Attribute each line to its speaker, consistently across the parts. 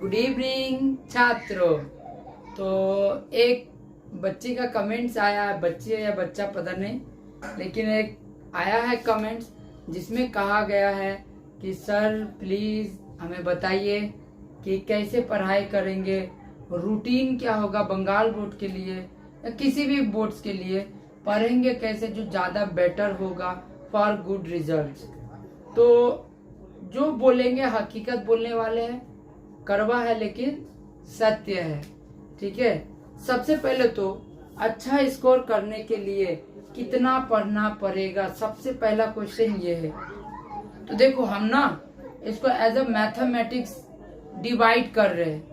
Speaker 1: Good evening छात्रों। तो एक बच्ची का कमेंट्स आया है, बच्ची है या बच्चा पता नहीं, लेकिन एक आया है कमेंट्स जिसमें कहा गया है कि सर प्लीज हमें बताइए कि कैसे पढ़ाई करेंगे, रूटीन क्या होगा बंगाल बोर्ड के लिए या किसी भी बोर्ड्स के लिए, पढ़ेंगे कैसे जो ज्यादा बेटर होगा फॉर गुड रिजल्ट्स। तो जो बोलेंगे हकीकत बोलने वाले हैं, कड़वा है लेकिन सत्य है। ठीक है, सबसे पहले तो अच्छा स्कोर करने के लिए कितना पढ़ना पड़ेगा, सबसे पहला क्वेश्चन ये है। तो देखो हम ना इसको एज अ मैथमेटिक्स डिवाइड कर रहे हैं,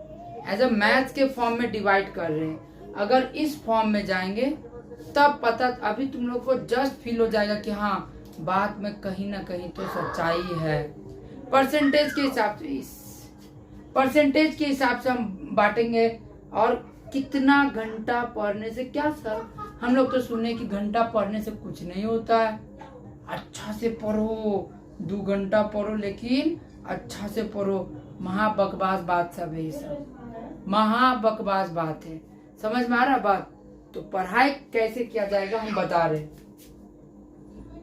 Speaker 1: एज अ मैथ्स के फॉर्म में डिवाइड कर रहे हैं। अगर इस फॉर्म में जाएंगे तब पता, अभी तुम लोग को जस्ट फील हो जाएगा कि हाँ बात में कहीं ना कहीं तो सच्चाई है। परसेंटेज के हिसाब से हम बांटेंगे। और कितना घंटा पढ़ने से क्या सर, हम लोग तो सुने कि घंटा पढ़ने से कुछ नहीं होता है। अच्छा से पढ़ो, 2 घंटा पढ़ो लेकिन अच्छा से पढ़ो। महाबकवास बात सब है, ये सब महाबकवास बात है। समझ में आ रहा बात? तो पढ़ाई कैसे किया जाएगा हम बता रहे।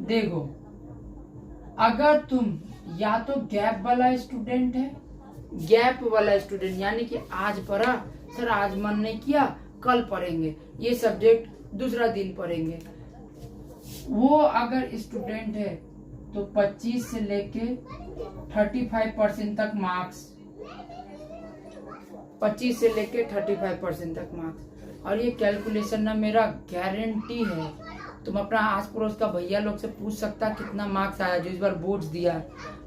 Speaker 1: देखो, अगर तुम या तो गैप वाला स्टूडेंट है, गैप वाला स्टूडेंट यानी कि आज पढ़ा सर, आज मन नहीं किया, कल पढ़ेंगे, ये सब्जेक्ट दूसरा दिन पढ़ेंगे, वो अगर स्टूडेंट है तो 25 से लेके 35% तक मार्क्स, 25 से लेके 35% तक मार्क्स। और ये कैलकुलेशन ना मेरा गारंटी है, तुम अपना आस पड़ोस का भैया लोग से पूछ सकता कितना मार्क्स आया जो इस बार बोर्ड्स दिया,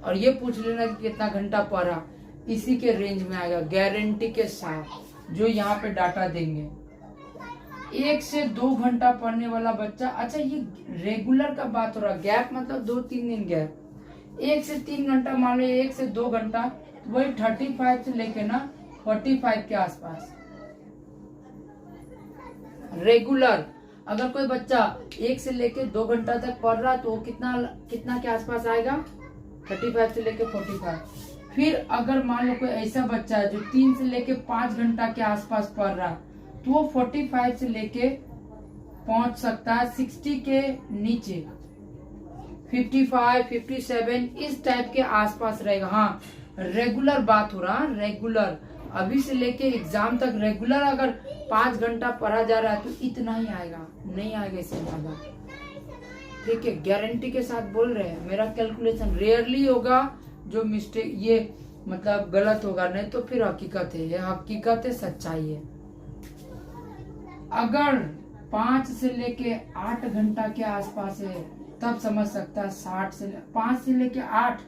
Speaker 1: और ये पूछ लेना कि कितना घंटा पढ़ा, इसी के रेंज में आएगा गारंटी के साथ जो यहाँ पे डाटा देंगे। 1 से 2 घंटा पढ़ने वाला बच्चा, अच्छा ये रेगुलर का बात हो रहा, गैप मतलब 2-3 दिन गैप, 1 से 3 घंटा मान लो, 1 से 2 घंटा, तो वही 35 से लेके ना 45 के आसपास रेगुलर। अगर कोई बच्चा 1 से लेके 2 घंटा तक पढ़ रहा तो वो कितना के आसपास आएगा, 35 से लेके 45। फिर अगर मान लो कोई ऐसा बच्चा है जो 3 से लेके 5 घंटा के आसपास पढ़ रहा तो वो 45 से लेके पहुंच सकता है 60 के नीचे, 55, 57 इस टाइप के आसपास रहेगा। हाँ रेगुलर बात हो रहा, रेगुलर अभी से लेके एग्जाम तक रेगुलर अगर 5 घंटा पढ़ा जा रहा है तो इतना ही आएगा, नहीं आएगा इससे ज्यादा। ठीक है, गारंटी के साथ बोल रहे हैं, मेरा कैलकुलेशन रेयरली होगा जो मिस्टेक, ये मतलब गलत होगा, नहीं तो फिर हकीकत है, ये हकीकत है, सच्चाई है। अगर 5 से लेके 8 घंटा के आसपास है तब समझ सकता है 5 से लेके 8,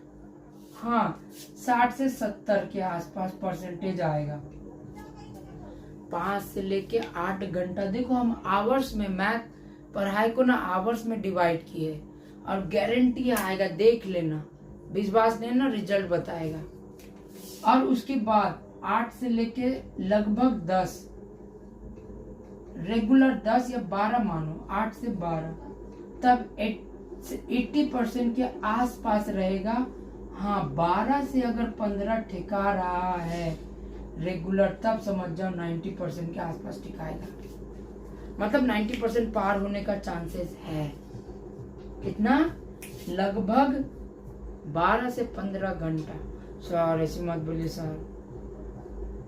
Speaker 1: हाँ 60 से 70 के आसपास परसेंटेज आएगा। 5 से लेके 8 घंटा, देखो हम आवर्स में, मैथ पढ़ाई को ना आवर्स में डिवाइड किए, और गारंटी आएगा, देख लेना, विश्वास नहीं ना रिजल्ट बताएगा। और उसके बाद 8 से लेके लगभग 10, रेगुलर 10 या 12 मानो, 8 से 12, तब 80% के आसपास रहेगा। हाँ 12 से अगर 15 ठिका रहा है रेगुलर तब समझ जाओ 90% के आसपास ठिकाएगा, मतलब 90% पार होने का चांसेस है। कितना? लगभग 12 से 15 घंटा। सर ऐसी मत बोलिए सर,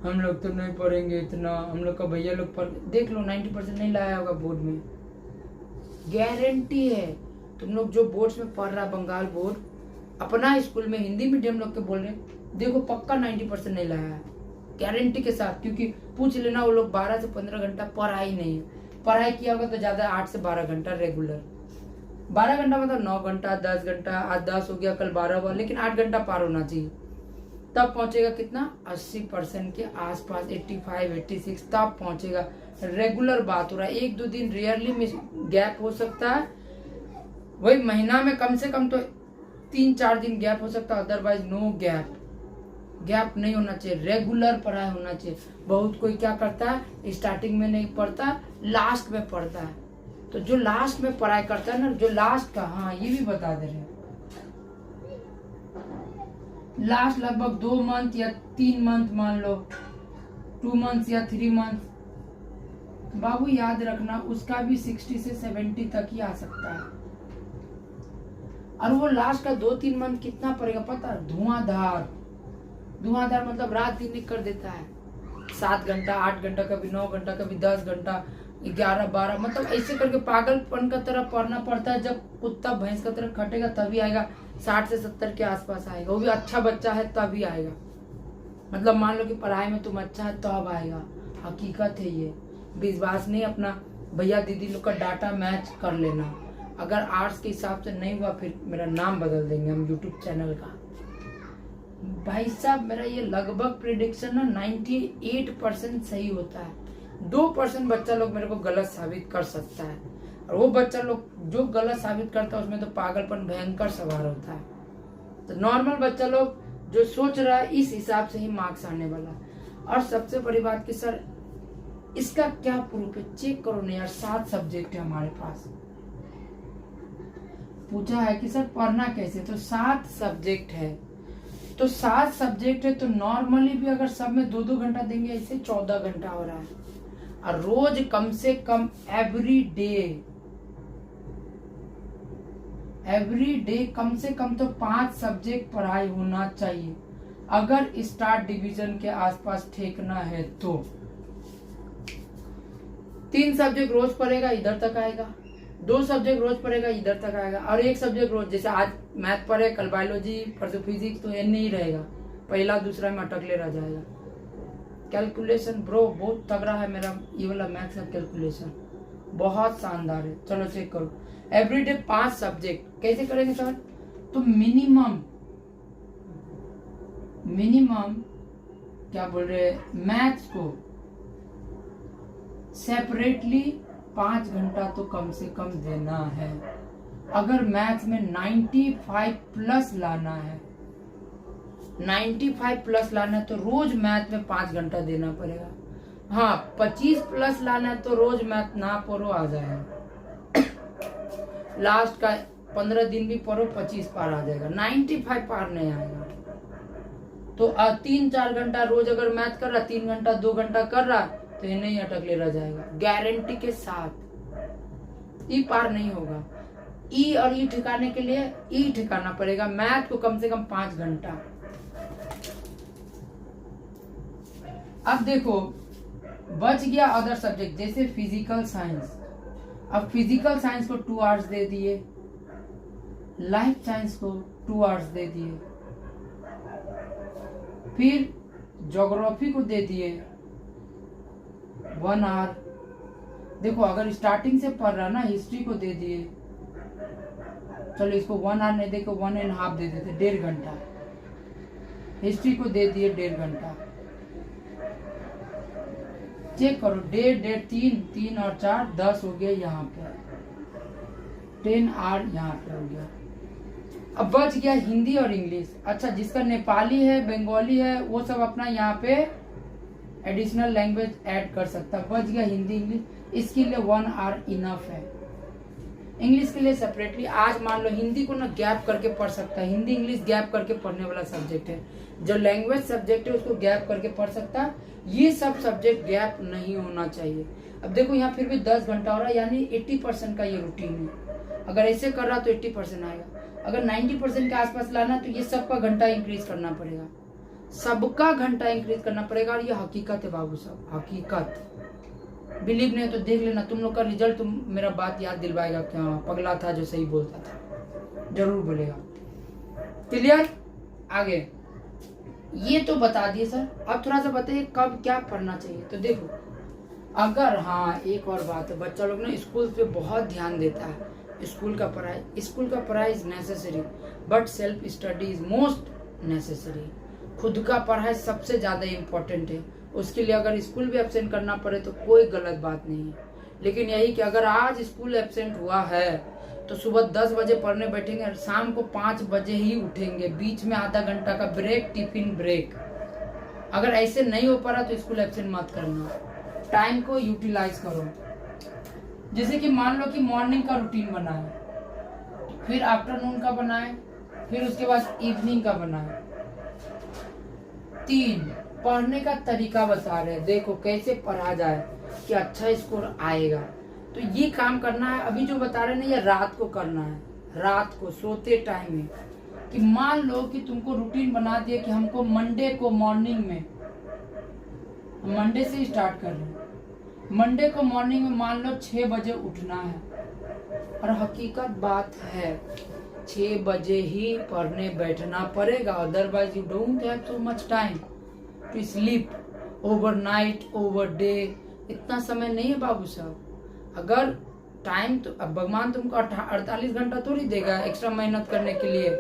Speaker 1: हम लोग तो नहीं पढ़ेंगे इतना, हम लोग का भैया लोग पढ़, देख लो 90% नहीं लाया होगा बोर्ड में, गारंटी है। तुम लोग जो बोर्ड्स में पढ़ रहा, बंगाल बोर्ड अपना स्कूल में हिंदी मीडियम लोग के बोल रहे, देखो पक्का 90% नहीं लाया है, गारंटी के साथ। क्योंकि पूछ लेना, वो लोग 12 से 15 घंटा पढ़ा ही नहीं है, पढ़ाई किया होगा तो ज्यादा 8 से 12 घंटा रेगुलर। 12 घंटा मतलब 9 घंटा, 10 घंटा, आज 10 हो गया कल 12 हुआ, लेकिन 8 घंटा पार होना चाहिए, तब पहुंचेगा कितना, 80% के आसपास, 85, 86 तब पहुंचेगा। रेगुलर बात हो रहा है, 1-2 दिन रेयरली में गैप हो सकता है, वही महीना में कम से कम तो 3-4 दिन गैप हो सकता है, अदरवाइज नो गैप, गैप नहीं होना चाहिए, रेगुलर पढ़ाई होना चाहिए। बहुत कोई क्या करता है, स्टार्टिंग में नहीं पढ़ता, लास्ट में पढ़ता है, तो जो लास्ट में पढ़ाई करता है ना, जो लास्ट का, हाँ ये भी बता दे रहे हैं, लास्ट लगभग 2 मंथ या 3 मंथ मान लो, 2 मंथ या 3 मंथ, बाबू याद रखना उसका भी 60 से 70 तक ही आ सकता है। और वो लास्ट का 2-3 मंथ कितना पड़ेगा पता है? धुआंधार मतलब रात दिन कर देता है। 7 घंटा, 8 घंटा, कभी 9 घंटा, कभी 10 घंटा, 11-12, मतलब ऐसे करके पागलपन का तरह पढ़ना पड़ता है। जब कुत्ता भैंस का तरह खटेगा तभी आएगा, 60 से 70 के आसपास आएगा। वो भी अच्छा बच्चा है तभी आएगा। मतलब मान लो कि पढ़ाई में तुम अच्छा है तो अब आएगा। हकीकत है ये, विश्वास नहीं अपना भैया दीदी लोग का डाटा मैच कर लेना। अगर आर्ट्स के हिसाब से नहीं हुआ फिर मेरा नाम बदल देंगे हम यूट्यूब चैनल का। भाई साहब मेरा ये लगभग प्रिडिक्शन ना 98% सही होता है। 2% बच्चा लोग मेरे को गलत साबित कर सकता है, और वो बच्चा लोग जो गलत साबित करता है उसमें तो पागलपन भयंकर सवार होता है। तो नॉर्मल बच्चा लोग जो सोच रहा है इस हिसाब से ही मार्क्स आने वाला है। और सबसे बड़ी बात कि सर इसका क्या प्रूफ है? चेक करो ना यार, 7 सब्जेक्ट है हमारे पास। पूछा है कि सर पढ़ना कैसे, तो 7 सब्जेक्ट है। तो 7 सब्जेक्ट है तो नॉर्मली भी अगर सब में 2-2 घंटा देंगे, ऐसे 14 घंटा हो रहा है। और रोज कम से कम एवरी डे कम से कम तो 5 सब्जेक्ट पढ़ाई होना चाहिए अगर स्टार डिवीजन के आसपास ठेकना है तो। 3 सब्जेक्ट रोज पढ़ेगा इधर तक आएगा, 2 सब्जेक्ट रोज पढ़ेगा इधर तक आएगा, और 1 सब्जेक्ट रोज, जैसे आज मैथ पढ़े, कल बायोलॉजी, परसों फिजिक्स, तो ये नहीं रहेगा, पहला दूसरा में अटकले रह जाएगा। कैलकुलेशन ब्रो बहुत तगड़ा है मेरा, ये वाला मैथ्स का कैलकुलेशन बहुत शानदार है। चलो चेक करो, एवरीडे 5 सब्जेक्ट कैसे करेंगे सर? तो मिनिमम क्या बोल रहे, मैथ्स को सेपरेटली 5 घंटा तो कम से कम देना है। अगर मैथ्स में 95 प्लस लाना है, 95 प्लस लाना है तो रोज मैथ में 5 घंटा देना पड़ेगा। हाँ 25 प्लस लाना है तो रोज मैथ ना पढ़ो आ जाएगा, लास्ट का 15 दिन भी पढ़ो 25 पार आ जाएगा, 95 पार नहीं आएगा। तो 3-4 घंटा रोज अगर मैथ कर रहा, 3 घंटा 2 घंटा कर रहा, तो ये नहीं अटकले रह जाएगा गारंटी के साथ। ई पार नहीं होगा। ई और ई ठिकाने के लिए ई ठिकाना पड़ेगा, मैथ को कम से कम 5 घंटा। अब देखो बच गया अदर सब्जेक्ट जैसे फिजिकल साइंस। अब फिजिकल साइंस को 2 आवर्स दे दिए, लाइफ साइंस को 2 आवर्स दे दिए, फिर ज्योग्राफी को दे दिए 1 आवर। देखो अगर स्टार्टिंग से पढ़ रहा ना, हिस्ट्री को दे दिए, चलो इसको 1 आवर नहीं देकर 1.5 दे देते, 1.5 घंटा। हिस्ट्री को दे दिए 1.5 घंटा। चेक करो, 1.5, 3 और 4 10 हो गया, यहाँ पे 10 आवर यहाँ पे हो गया। अब बच गया हिंदी और इंग्लिश। अच्छा जिसका नेपाली है, बंगाली है, वो सब अपना यहाँ पे एडिशनल लैंग्वेज ऐड कर सकता है। बच गया हिंदी इंग्लिश, इसके लिए 1 आवर इनफ है। इंग्लिश के लिए सेपरेटली आज मान लो हिंदी को ना गैप करके पढ़ सकता है, हिंदी इंग्लिश गैप करके पढ़ने वाला सब्जेक्ट है। जो लैंग्वेज सब्जेक्ट है उसको गैप करके पढ़ सकता है, ये सब सब्जेक्ट गैप नहीं होना चाहिए। अब देखो यहाँ फिर भी 10 घंटा हो रहा है, यानी 80% का ये रूटीन है। अगर ऐसे कर रहा तो 80% आएगा। अगर 90% के आसपास लाना तो ये सबका घंटा इंक्रीज करना पड़ेगा, सबका घंटा इंक्रीज करना पड़ेगा। और ये हकीकत है बाबू साहब, हकीकत। बिलीव नहीं तो देख लेना, तुम लोग का रिजल्ट तुम मेरा बात याद दिलवाएगा कि हाँ पगला था जो सही बोलता था, जरूर बोलेगा। क्लियर? आगे ये तो बता दिए सर, अब थोड़ा सा बताइए कब क्या पढ़ना चाहिए। तो देखो अगर, हाँ एक और बात है, बच्चा लोग ना स्कूल पे बहुत ध्यान देता है। स्कूल का पढ़ाई is necessary but self study is most necessary. खुद का पढ़ाई सबसे ज्यादा इम्पोर्टेंट है, उसके लिए अगर स्कूल भी एब्सेंट करना पड़े तो कोई गलत बात नहीं है। लेकिन यही कि अगर आज स्कूल एब्सेंट हुआ है तो सुबह 10 बजे पढ़ने बैठेंगे और शाम को 5 बजे ही उठेंगे, बीच में आधा घंटा का ब्रेक, टिफिन ब्रेक। अगर ऐसे नहीं हो पा रहा तो स्कूल एब्सेंट मत करना, टाइम को यूटिलाइज करो। जैसे कि मान लो कि मॉर्निंग का रूटीन बना है, फिर आफ्टरनून का बना है, फिर उसके बाद इवनिंग का बना है। 3 पढ़ने का तरीका बता रहे हैं, देखो कैसे पढ़ा जाए कि अच्छा स्कोर आएगा। तो ये काम करना है, अभी जो बता रहे हैं ना ये रात को करना है, रात को सोते टाइम में। कि मान लो कि तुमको रूटीन बना दिया कि हमको मंडे को मॉर्निंग में, मंडे से स्टार्ट कर रहे हैं, मंडे को मॉर्निंग में मान लो 6 बजे उठना है। और हकीकत बात है 6 बजे ही पढ़ने बैठना पड़ेगा, otherwise you don't have so much time to sleep overnight over day. इतना समय नहीं है बाबू साहब। अगर टाइम तो अब भगवान तुमको 48 घंटा थोड़ी देगा एक्स्ट्रा मेहनत करने के लिए,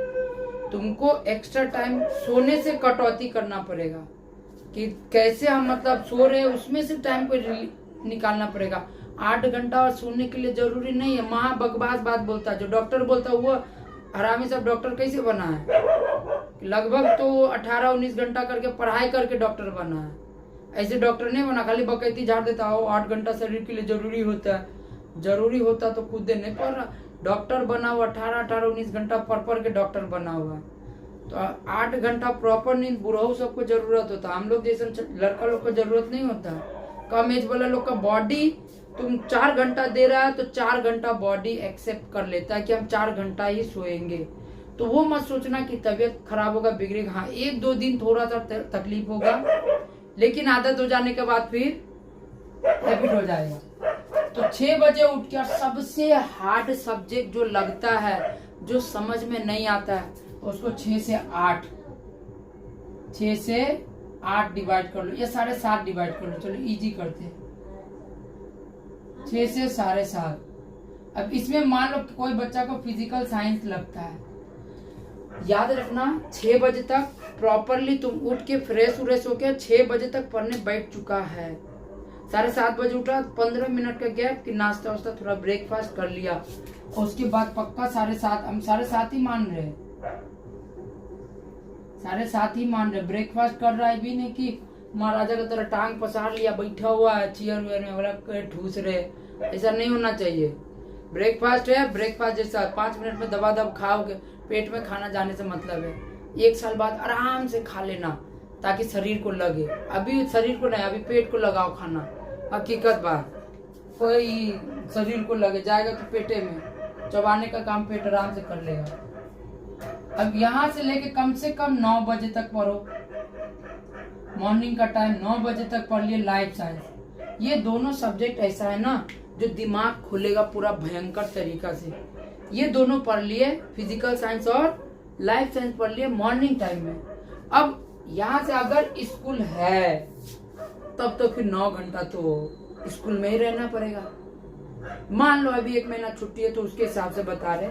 Speaker 1: तुमको एक्स्ट्रा टाइम सोने से कटौती करना पड़ेगा। कि कैसे हम मतलब सो रहे हैं उसमें से टाइम को निकालना पड़ेगा। 8 घंटा और सोने के लिए जरूरी नहीं है। माँ बकवास बात बोलता है, जो डॉक्टर बोलता है वो हरामी सब डॉक्टर कैसे बना है? लगभग तो 18-19 घंटा करके पढ़ाई करके डॉक्टर बना है। ऐसे डॉक्टर नहीं बना खाली बकैती झाड़ देता हो। 8 घंटा शरीर के लिए जरूरी होता है, जरूरी होता तो खुद नहीं पढ़ रहा। डॉक्टर बना हुआ 18-19 घंटा पढ़ के डॉक्टर बना हुआ। तो 8 घंटा प्रॉपर नींद बुढ़ाऊ सबको जरूरत होता, हम लोग जैसे लड़का लोग को जरूरत नहीं होता। कम एज वाला लोग का बॉडी तुम 4 घंटा दे रहा है तो 4 घंटा बॉडी एक्सेप्ट कर लेता है कि हम 4 घंटा ही सोएंगे। तो वो मत सोचना कि तबीयत खराब होगा बिगड़ेगा। हाँ 1-2 दिन थोड़ा सा तकलीफ होगा, लेकिन आदत हो जाने के बाद फिर हैबिट हो जाएगा। तो 6 बजे उठ के सबसे हार्ड सब्जेक्ट जो लगता है, जो समझ में नहीं आता है, उसको 6 से 8 डिवाइड कर लो या 7.5 डिवाइड कर लो। चलो इजी करते हैं, 6 से 7.5। अब इसमें मान लो कि कोई बच्चा को फिजिकल साइंस लगता है, याद रखना 6 बजे तक प्रॉपरली तुम उठ के फ्रेश होके 6 बजे तक पढ़ने बैठ चुका है। 7:30 बजे उठा, 15 मिनट का गैप कि नाश्ता वास्ता थोड़ा ब्रेकफास्ट कर लिया, और उसके बाद पक्का 7:30, हम 7:30 ही मान रहे, 7:30 ही मान रहे। ब्रेकफास्ट कर रहा है भी नहीं कि महाराजा की तरह टांग पसार लिया बैठा हुआ है चेयर वेयर में वाला ठूस रहे, ऐसा नहीं होना चाहिए। ब्रेकफास्ट है, ब्रेकफास्ट जैसा 5 मिनट में दबा दब खाओगे, पेट में खाना जाने से मतलब है। 1 साल बाद आराम से खा लेना ताकि शरीर को लगे। अभी शरीर को नहीं, अभी पेट को लगाओ खाना। हकीकत बात, कोई शरीर को लगे जाएगा तो पेटे में, चबाने का काम पेट आराम से कर लेगा। अब यहाँ से लेके कम से कम 9 बजे तक पढ़ो, मॉर्निंग का टाइम 9 बजे तक पढ़ लिए लाइफ साइंस। ये दोनों सब्जेक्ट ऐसा है ना जो दिमाग खुलेगा पूरा भयंकर तरीका से। ये दोनों पढ़ लिए, फिजिकल साइंस और लाइफ साइंस पढ़ लिए मॉर्निंग टाइम में। अब यहाँ से अगर स्कूल है तब तो फिर 9 घंटा तो स्कूल में ही रहना पड़ेगा। मान लो अभी 1 महीना छुट्टी है तो उसके हिसाब से बता रहे।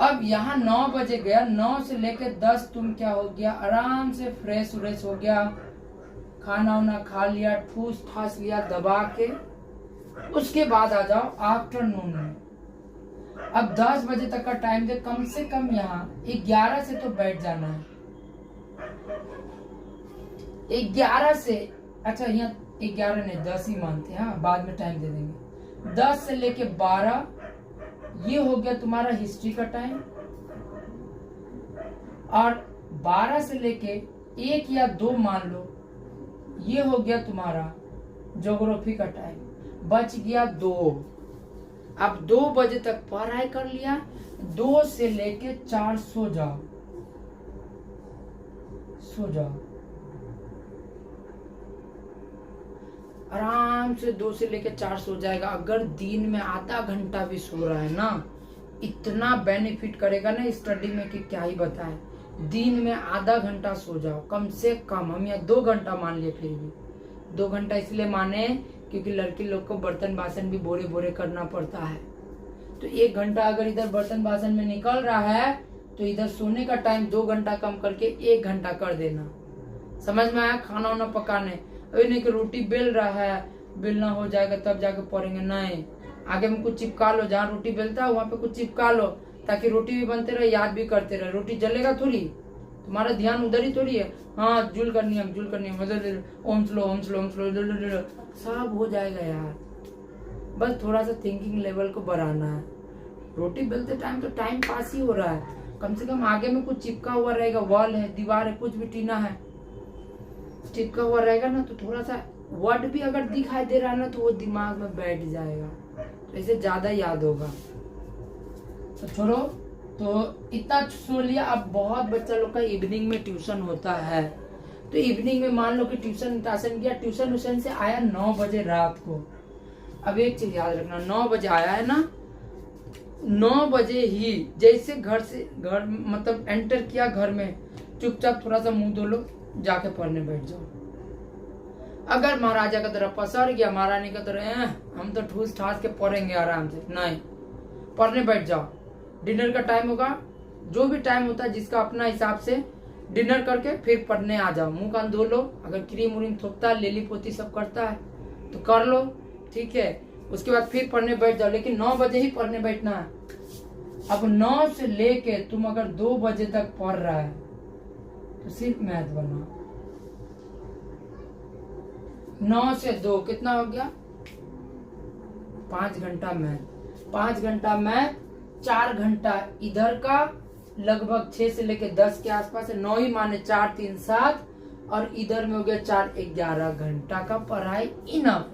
Speaker 1: अब यहाँ 9 बजे गया, 9 से लेके 10 तुम क्या हो गया, आराम से फ्रेश हो गया, खाना वाना खा लिया, ठूस ठास लिया दबा के। उसके बाद आ जाओ आफ्टरनून में। अब 10 बजे तक का टाइम दे, कम से कम यहाँ 11 से तो बैठ जाना है। 11 से, अच्छा यहाँ 11 नहीं 10 ही मानते हैं, हाँ बाद में टाइम दे देंगे। 10 से लेके 12 ये हो गया तुम्हारा हिस्ट्री का टाइम, और 12 से लेके 1 या 2 मान लो ये हो गया तुम्हारा ज्योग्राफी का टाइम। बच गया 2। अब 2 बजे तक पढ़ाई कर लिया, 2 से लेके 4 सो जाओ। आराम से 2 से लेके 4 सो जाएगा। अगर दिन में आधा घंटा भी सो रहा है ना, इतना बेनिफिट करेगा ना स्टडी में कि क्या ही बताए। दिन में आधा घंटा सो जाओ कम से कम। हम यहाँ 2 घंटा मान लिए, फिर भी 2 घंटा इसलिए माने क्योंकि लड़की लोग को बर्तन बासन भी बोरे करना पड़ता है। तो 1 घंटा अगर इधर बर्तन बासन में निकल रहा है तो इधर सोने का टाइम 2 घंटा कम करके 1 घंटा कर देना। समझ में आया? खाना वाना पकाने, अभी नहीं कि रोटी बेल रहा है, बेलना हो जाएगा तब जाके पढ़ेंगे, नहीं आगे में कुछ चिपका लो, जहाँ रोटी बेलता है वहां पे कुछ चिपका लो ताकि रोटी भी बनते रहे, याद भी करते रहे। रोटी जलेगा थोड़ी, तुम्हारा ध्यान उधर ही थोड़ी है। हाँ जुल करनी है ओम स्लो सब हो जाएगा यार। बस थोड़ा सा थिंकिंग लेवल को बढ़ाना है। रोटी बेलते टाइम तो टाइम पास ही हो रहा है, कम से कम आगे में कुछ चिपका हुआ रहेगा, वॉल है, दीवार है, कुछ भी टीना है, चिपका हुआ रहेगा ना तो थोड़ा सा वर्ड भी अगर दिखाई दे रहा है ना तो वो दिमाग में बैठ जाएगा, तो इसे ज्यादा याद होगा। तो छोड़ो, तो इतना सुन लिया। अब बहुत बच्चा लोग का इवनिंग में ट्यूशन होता है, तो इवनिंग में मान लो कि ट्यूशन किया, ट्यूशन से आया 9 बजे रात को। अब एक चीज याद रखना, 9 बजे आया है ना, 9 बजे ही जैसे घर मतलब एंटर किया घर में, चुपचाप थोड़ा सा मुंह धो लो, जाके पढ़ने बैठ जाओ। अगर महाराजा का तरह पसर गया, महारानी का तरह हम तो ठूस ठास के पढ़ेंगे आराम से, नहीं, पढ़ने बैठ जाओ। डिनर का टाइम होगा, जो भी टाइम होता है जिसका अपना हिसाब से, डिनर करके फिर पढ़ने आ जाओ। मुंह कान धो लो, अगर क्रीम उरीम थोपता है, लेली पोती सब करता है तो कर लो, ठीक है। उसके बाद फिर पढ़ने बैठ जाओ, लेकिन 9 बजे ही पढ़ने बैठना है। अब 9 से लेके तुम अगर 2 बजे तक पढ़ रहा है तो सिर्फ मैथ बना। 9 से 2 कितना हो गया? 5 घंटा मैथ, 5 घंटा मैथ, 4 घंटा इधर का, लगभग 6 से लेके 10 के आसपास है, 9 ही माने 4 3 7, और इधर में हो गया 4 11 घंटा का पढ़ाई इनफ।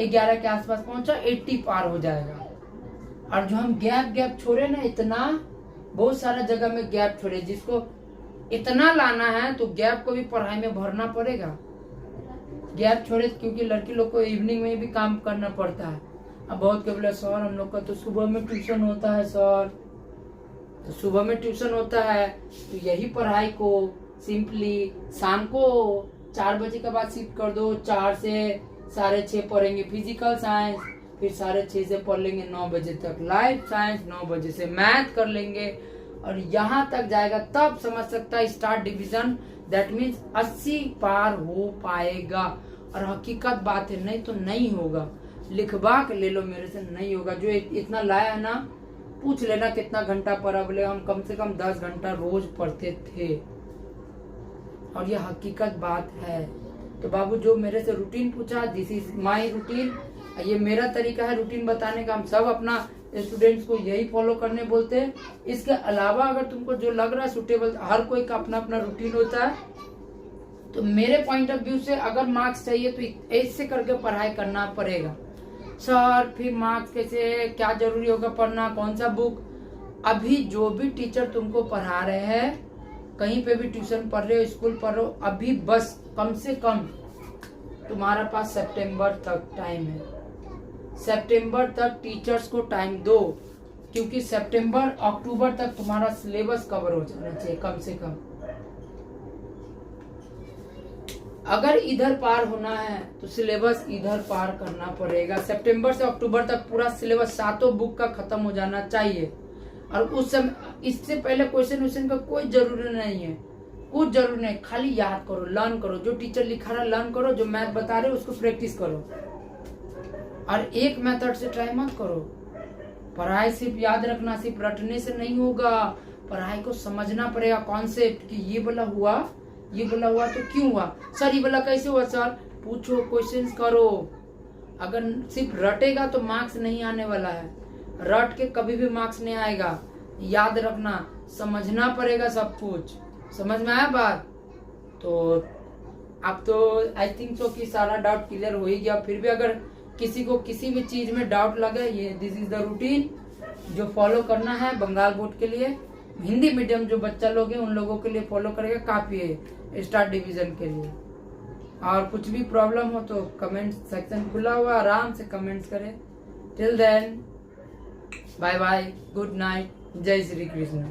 Speaker 1: 11 के आसपास पहुंचा, 80 पार हो जाएगा। और जो हम गैप छोड़े ना, इतना बहुत सारा जगह में गैप छोड़े, जिसको इतना लाना है तो गैप को भी पढ़ाई में भरना पड़ेगा। गैप छोड़े क्योंकि लड़की लोग को इवनिंग में भी काम करना पड़ता है। अब बहुत के बोले सर हम लोग का तो सुबह में ट्यूशन होता है सर, तो सुबह में ट्यूशन होता है तो यही पढ़ाई को सिंपली शाम को 4 बजे के बाद शिफ्ट कर दो। 4 से 6:30 पढ़ेंगे फिजिकल साइंस, फिर 6:30 से पढ़ लेंगे 9 बजे तक लाइफ साइंस, 9 बजे से मैथ कर लेंगे, और यहाँ तक जाएगा तब समझ सकता है स्टार डिवीजन। दैट मीन्स 80 पार हो पाएगा। और हकीकत बात है, नहीं तो नहीं होगा। लिखवा के ले लो मेरे से, नहीं होगा। जो इतना लाया है ना, पूछ लेना कितना घंटा पढ़ा, बोले हम कम से कम 10 घंटा रोज पढ़ते थे, और ये हकीकत बात है। तो बाबू जो मेरे से रूटीन पूछा, दिस इज माय रूटीन, ये मेरा तरीका है रूटीन बताने का। हम सब अपना स्टूडेंट्स को यही फॉलो करने बोलते हैं। इसके अलावा अगर तुमको जो लग रहा है सुटेबल, हर कोई का अपना अपना रूटीन होता है, तो मेरे पॉइंट ऑफ व्यू से अगर मार्क्स चाहिए तो ऐसे करके पढ़ाई करना पड़ेगा। सर फिर मार्क्स कैसे, क्या जरूरी होगा पढ़ना, कौन सा बुक? अभी जो भी टीचर तुमको पढ़ा रहे हैं, कहीं पे भी ट्यूशन पढ़ रहे हो, स्कूल पढ़ रहे हो, अभी बस कम से कम तुम्हारा पास सितंबर तक टाइम है। सितंबर तक टीचर्स को टाइम दो, क्योंकि सितंबर अक्टूबर तक तुम्हारा सिलेबस कवर हो जाना चाहिए कम से कम। अगर इधर पार होना है तो सिलेबस इधर पार करना पड़ेगा। सितंबर से अक्टूबर तक पूरा सिलेबस 7 बुक का खत्म हो जाना चाहिए। और उस समय इससे पहले क्वेश्चन का कोई जरूरी नहीं है, कुछ जरूरी नहीं, खाली याद करो, लर्न करो। जो टीचर लिखा रहा लर्न करो, जो मैथ बता रहे उसको प्रैक्टिस करो, और एक मेथड से ट्राई मत करो। पढ़ाई सिर्फ याद रखना, सिर्फ रटने से नहीं होगा। पढ़ाई को समझना पड़ेगा, कॉन्सेप्ट कि ये बोला हुआ तो क्यों हुआ, सर ये बोला कैसे हुआ सर, पूछो, क्वेश्चंस करो। अगर सिर्फ रटेगा तो मार्क्स नहीं आने वाला है, रट के कभी भी मार्क्स नहीं आएगा। याद रखना, समझना पड़ेगा सब कुछ। समझ में आया बात? तो अब तो आई थिंक सो कि सारा डाउट क्लियर हो ही गया। फिर भी अगर किसी को किसी भी चीज में डाउट लगे, ये दिस इज द रूटीन जो फॉलो करना है बंगाल बोर्ड के लिए। हिंदी मीडियम जो बच्चा लोग हैं उन लोगों के लिए फॉलो करेगा, काफी है स्टार डिवीजन के लिए। और कुछ भी प्रॉब्लम हो तो कमेंट सेक्शन खुला हुआ, आराम से कमेंट्स करें। Till then bye bye, good night, जय श्री कृष्ण।